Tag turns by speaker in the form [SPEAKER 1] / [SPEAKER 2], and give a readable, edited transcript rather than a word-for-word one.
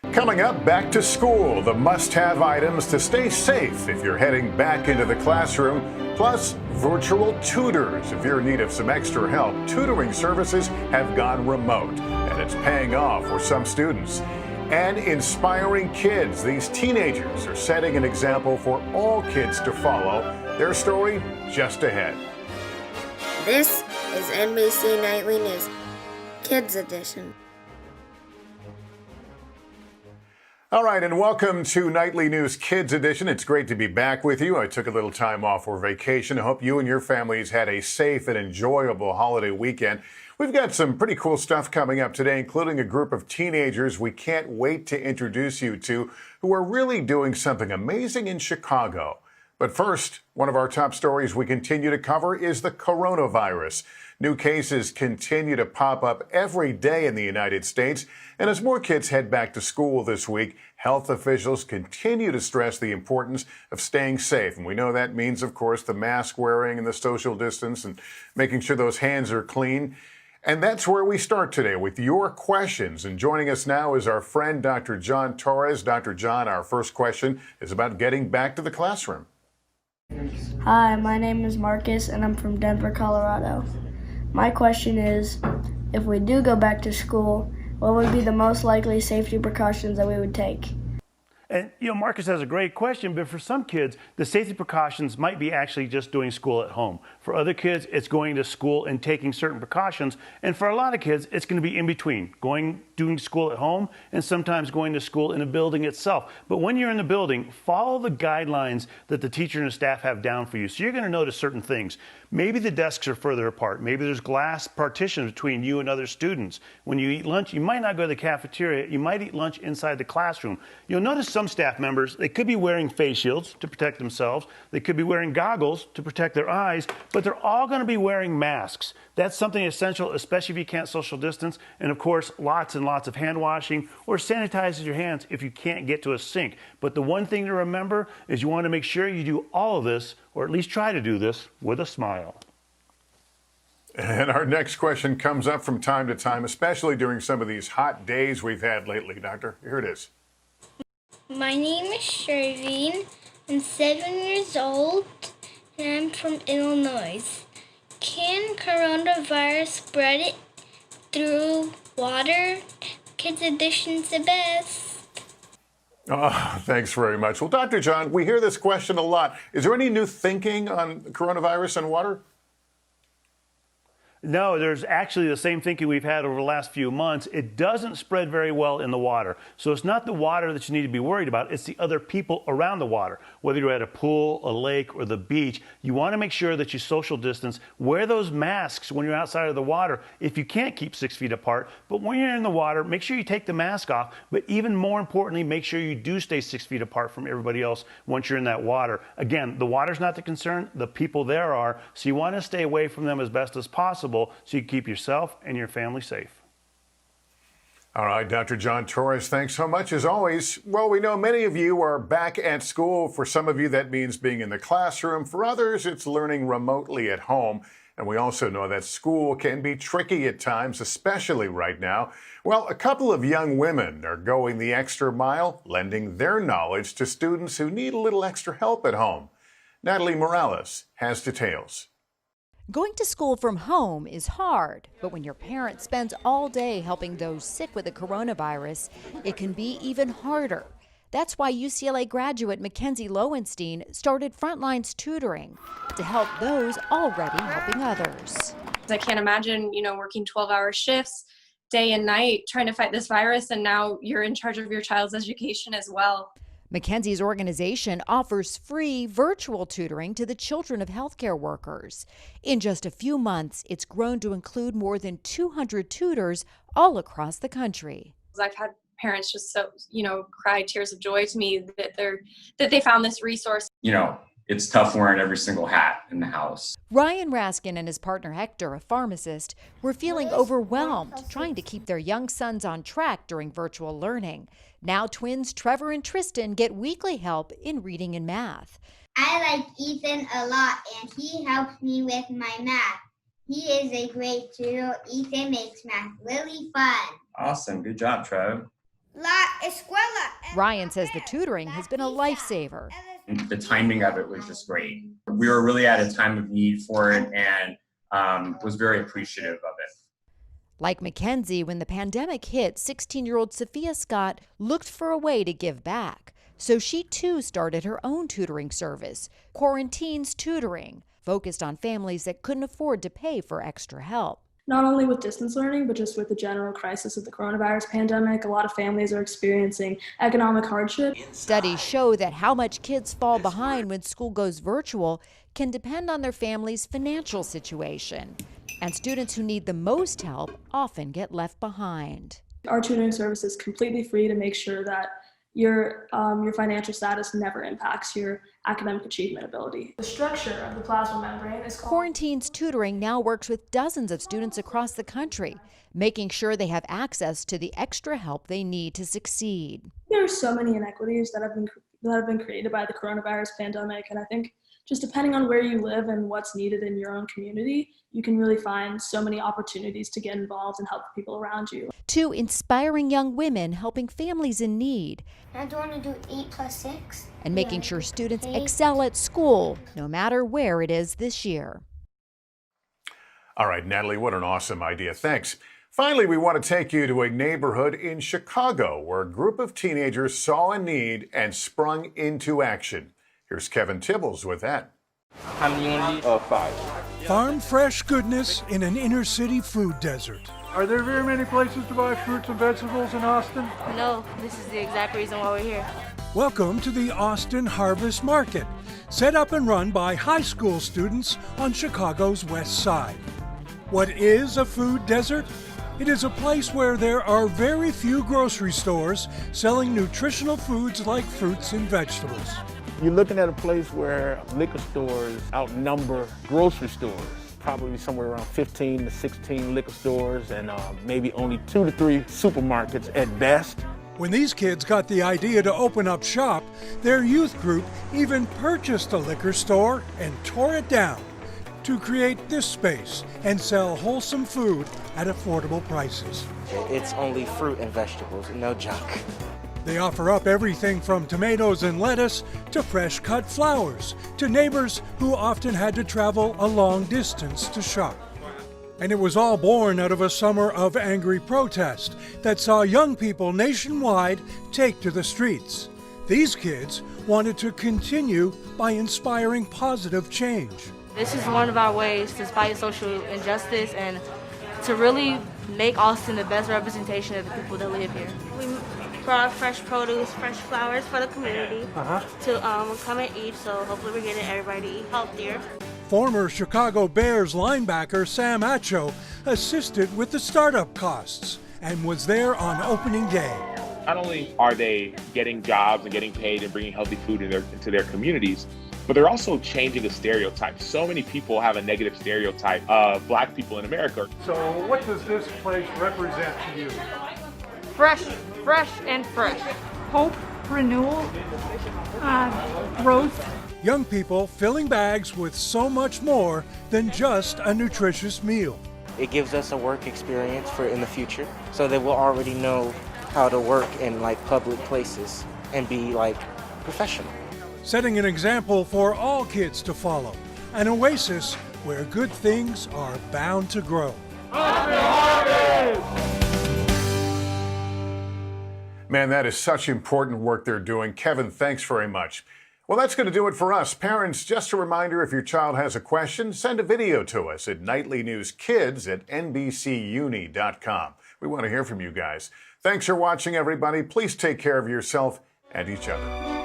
[SPEAKER 1] Coming up, back to school, the must-have items to stay safe if you're heading back into the classroom, plus virtual tutors. If you're in need of some extra help, tutoring services have gone remote, and it's paying off for some students. And inspiring kids. These teenagers are setting an example for all kids to follow. Their story just ahead.
[SPEAKER 2] This is NBC Nightly News, Kids Edition.
[SPEAKER 1] All right, and welcome to Nightly News Kids Edition. It's great to be back with you. I took a little time off for vacation. I hope you and your families had a safe and enjoyable holiday weekend. We've got some pretty cool stuff coming up today, including a group of teenagers we can't wait to introduce you to who are really doing something amazing in Chicago. But first, one of our top stories we continue to cover is the coronavirus. New cases continue to pop up every day in the United States. And as more kids head back to school this week, health officials continue to stress the importance of staying safe. And we know that means, of course, the mask wearing and the social distance and making sure those hands are clean. And that's where we start today with your questions. And joining us now is our friend, Dr. John Torres. Dr. John, our first question is about getting back to the classroom.
[SPEAKER 3] Hi, my name is Marcus, and I'm from Denver, Colorado. My question is, if we do go back to school, what would be the most likely safety precautions that we would take?
[SPEAKER 4] And, Marcus has a great question, but for some kids, the safety precautions might be actually just doing school at home. For other kids, it's going to school and taking certain precautions. And for a lot of kids, it's going to be in between, doing school at home and sometimes going to school in a building itself. But when you're in the building, follow the guidelines that the teacher and the staff have down for you. So you're going to notice certain things. Maybe the desks are further apart. Maybe there's glass partitions between you and other students. When you eat lunch, you might not go to the cafeteria. You might eat lunch inside the classroom. You'll notice some staff members, they could be wearing face shields to protect themselves. They could be wearing goggles to protect their eyes, but they're all going to be wearing masks. That's something essential, especially if you can't social distance. And of course, lots and lots of hand washing or sanitize your hands if you can't get to a sink. But the one thing to remember is you want to make sure you do all of this, or at least try to do this, with a smile.
[SPEAKER 1] And our next question comes up from time to time, especially during some of these hot days we've had lately, Doctor. Here it is.
[SPEAKER 5] My name is Shervin. I'm 7 years old, and I'm from Illinois. Can coronavirus spread it through water? Kids Edition's the best.
[SPEAKER 1] Oh, thanks very much. Well, Dr. John, we hear this question a lot. Is there any new thinking on coronavirus and water?
[SPEAKER 4] No, there's actually the same thinking we've had over the last few months. It doesn't spread very well in the water. So it's not the water that you need to be worried about. It's the other people around the water. Whether you're at a pool, a lake, or the beach, you want to make sure that you social distance. Wear those masks when you're outside of the water if you can't keep 6 feet apart. But when you're in the water, make sure you take the mask off. But even more importantly, make sure you do stay 6 feet apart from everybody else once you're in that water. Again, the water's not the concern. The people there are. So you want to stay away from them as best as possible, so you can keep yourself and your family safe.
[SPEAKER 1] All right, Dr. John Torres, thanks so much as always. Well, we know many of you are back at school. For some of you, that means being in the classroom. For others, it's learning remotely at home. And we also know that school can be tricky at times, especially right now. Well, a couple of young women are going the extra mile, lending their knowledge to students who need a little extra help at home. Natalie Morales has details.
[SPEAKER 6] Going to school from home is hard, but when your parent spends all day helping those sick with the coronavirus, it can be even harder. That's why UCLA graduate Mackenzie Lowenstein started Frontlines Tutoring to help those already helping others.
[SPEAKER 7] I can't imagine, working 12-hour shifts day and night trying to fight this virus, and now you're in charge of your child's education as well.
[SPEAKER 6] Mackenzie's organization offers free virtual tutoring to the children of healthcare workers. In just a few months, it's grown to include more than 200 tutors all across the country.
[SPEAKER 7] I've had parents just cry tears of joy to me that they found this resource.
[SPEAKER 8] It's tough wearing every single hat in the house.
[SPEAKER 6] Ryan Raskin and his partner Hector, a pharmacist, were feeling overwhelmed trying to keep their young sons on track during virtual learning. Now twins Trevor and Tristan get weekly help in reading and math.
[SPEAKER 9] I like Ethan a lot, and he helps me with my math. He is a great tutor. Ethan makes math really fun.
[SPEAKER 8] Awesome. Good job, Trev.
[SPEAKER 9] La escuela.
[SPEAKER 6] Ryan says the tutoring has been a lifesaver.
[SPEAKER 8] The timing of it was just great. We were really at a time of need for it and was very appreciative of it.
[SPEAKER 6] Like Mackenzie, when the pandemic hit, 16-year-old Sophia Scott looked for a way to give back. So she too started her own tutoring service, Quarantines Tutoring, focused on families that couldn't afford to pay for extra help.
[SPEAKER 10] Not only with distance learning, but just with the general crisis of the coronavirus pandemic, a lot of families are experiencing economic hardship.
[SPEAKER 6] Studies show that how much kids fall behind when school goes virtual can depend on their family's financial situation. And students who need the most help often get left behind.
[SPEAKER 10] Our tutoring service is completely free to make sure that your financial status never impacts your academic achievement ability. The structure of the plasma membrane is
[SPEAKER 6] Quarantines Tutoring now works with dozens of students across the country, making sure they have access to the extra help they need to succeed.
[SPEAKER 10] There are so many inequities that have been created by the coronavirus pandemic, and I think just depending on where you live and what's needed in your own community, you can really find so many opportunities to get involved and help the people around you.
[SPEAKER 6] 2 inspiring young women helping families in need.
[SPEAKER 9] I do want to do 8 plus 6.
[SPEAKER 6] And making sure students excel at school, no matter where it is this year.
[SPEAKER 1] All right, Natalie, what an awesome idea. Thanks. Finally, we want to take you to a neighborhood in Chicago where a group of teenagers saw a need and sprung into action. Here's Kevin Tibbles with that.
[SPEAKER 11] How many you want to eat? 5.
[SPEAKER 12] Farm fresh goodness in an inner city food desert.
[SPEAKER 13] Are there very many places to buy fruits and vegetables in Austin?
[SPEAKER 14] No, this is the exact reason why we're here.
[SPEAKER 12] Welcome to the Austin Harvest Market, set up and run by high school students on Chicago's west side. What is a food desert? It is a place where there are very few grocery stores selling nutritional foods like fruits and vegetables.
[SPEAKER 11] You're looking at a place where liquor stores outnumber grocery stores. Probably somewhere around 15 to 16 liquor stores and maybe only 2 to 3 supermarkets at best.
[SPEAKER 12] When these kids got the idea to open up shop, their youth group even purchased a liquor store and tore it down to create this space and sell wholesome food at affordable prices.
[SPEAKER 15] It's only fruit and vegetables, no junk.
[SPEAKER 12] They offer up everything from tomatoes and lettuce to fresh cut flowers to neighbors who often had to travel a long distance to shop. And it was all born out of a summer of angry protest that saw young people nationwide take to the streets. These kids wanted to continue by inspiring positive change.
[SPEAKER 14] This is one of our ways to fight social injustice and to really make Austin the best representation of the people that live here.
[SPEAKER 5] We brought fresh produce, fresh flowers for the community to come and eat, so hopefully we're getting everybody to eat healthier.
[SPEAKER 12] Former Chicago Bears linebacker Sam Acho assisted with the startup costs and was there on opening day.
[SPEAKER 16] Not only are they getting jobs and getting paid and bringing healthy food into their communities, but they're also changing a stereotype. So many people have a negative stereotype of Black people in America.
[SPEAKER 13] So what does this place represent to you?
[SPEAKER 17] Fresh and fresh. Hope, renewal, growth.
[SPEAKER 12] Young people filling bags with so much more than just a nutritious meal.
[SPEAKER 15] It gives us a work experience for in the future, so that we'll already know how to work in public places and be professional.
[SPEAKER 12] Setting an example for all kids to follow. An oasis where good things are bound to grow.
[SPEAKER 1] Man, that is such important work they're doing. Kevin, thanks very much. Well, that's going to do it for us. Parents, just a reminder, if your child has a question, send a video to us at nightlynewskids@nbcuni.com. We want to hear from you guys. Thanks for watching, everybody. Please take care of yourself and each other.